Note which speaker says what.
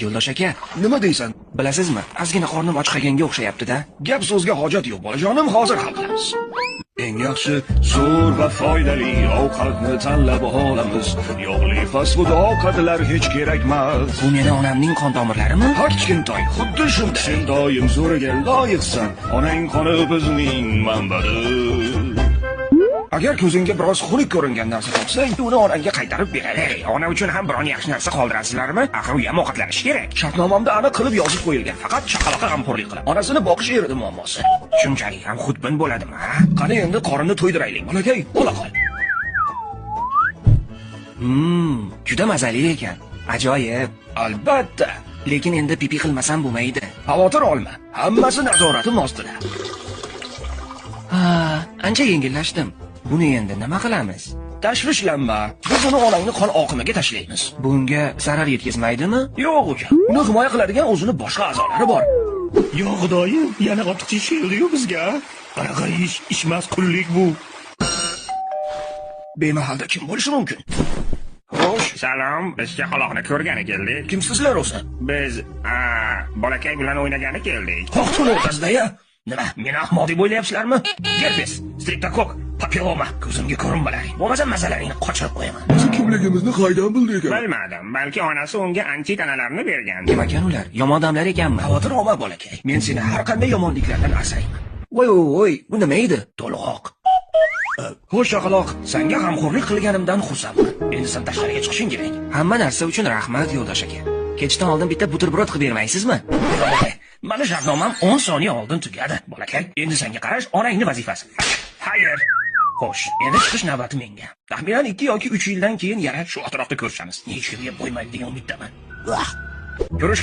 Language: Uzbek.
Speaker 1: Yo'ldosh aka,
Speaker 2: Nima deysan?
Speaker 1: bilasizmi? Ozgina qornim och qolganga o'xshayapti-da.
Speaker 2: Gap so'zga hojat yo'q, bolajonim, hozir hal qilamiz. Eng yaxshi zo'r va foydali ovqatni tanlab olamiz. Yog'li fast food ovqatlar hech kerak emas.
Speaker 1: Bu meni onamning qon tomirlarimi?
Speaker 2: Ha, kichkintoy, xuddi shunday. Sen doim zo'riga loyiqsan. Onang qoni bizning manbadir. Agar ko'zingga biroz xunuk ko'ringan narsa topsang, uni onangga qaytarib beraver. Ona uchun ham biron yaxshi narsa qoldirasizlarmi? Axir u ham ovqatlanishi kerak. Shartnomamda aniq qilib yozib qo'yilgan. Faqat chaqaloqqa g'amxo'rlik qilib. Onasini boqish edi muammosi. Shunchalik ham xudbin bo'ladimi, ha? Qani endi qorinni to'ydiraylik, bolakay, bo'la qol.
Speaker 1: Juda mazali ekan. Ajoyib.
Speaker 2: Albatta.
Speaker 1: Lekin endi pipi qilmasam bo'lmaydi.
Speaker 2: Xavotir olma. Hammasi nazoratim ostida.
Speaker 1: Ancha yengillashdim. Buni endi nima qilamiz?
Speaker 2: Tashvishlanma. Biz uni onangni qon oqimiga tashlaymiz.
Speaker 1: Bunga zarar yetkazmaydimi?
Speaker 2: Yo'q uka. Uni himoya qiladigan o'zini boshqa a'zolari bor.
Speaker 3: Yo xudoyim, yana ortiqcha ish keldi-yu bizga. Qanaqa ish emas, qullik bu.
Speaker 2: Bemahalda kim bo'lishi mumkin? Xo'sh,
Speaker 3: Salom, biz chaqaloqni ko'rgani keldik.
Speaker 2: kimsizlar o'zi?
Speaker 3: Biz bolakay bilan o'ynagani keldik.
Speaker 2: Qo'qtin o'rtasida-ya. Nima, meni ahmoq deb o'ylayapsizlarmi? Gerpes, streptokok, papilloma, ko'zimga ko'rinmalaring. Bo'lmasa masalaringni qochirib qo'yaman.
Speaker 4: Biz kimligimizni qaydan bildik?
Speaker 3: Bilmadim, balki onasi unga antitanalarni bergan.
Speaker 1: Kim ekan ular? Yomon odamlar ekanmi?
Speaker 2: Xavotir olma bolakay. Men seni har qanday yomonliklardan asrayman. Voy, bu nima edi? To'lg'oq. Xo'sh chaqaloq, senga g'amxo'rlik qilganimdan xursandman. Endi sen tashqariga chiqishing kerak.
Speaker 1: Hamma narsa uchun rahmat yo'ldosh aka. Ketishdan oldin bitta buterbrod qilib bermaysizmi?
Speaker 2: Mani shartnomam 10 soniya oldin tugadi. Bolakay, endi senga qarash onangning vazifasi.
Speaker 3: Xayr.
Speaker 2: Xo'sh, endi chiqish navbati menga. Taxminan 2 yoki 3 yildan keyin yana shu atrofda ko'rishamiz. Hech kimga qo'ymaydigan umiddaman.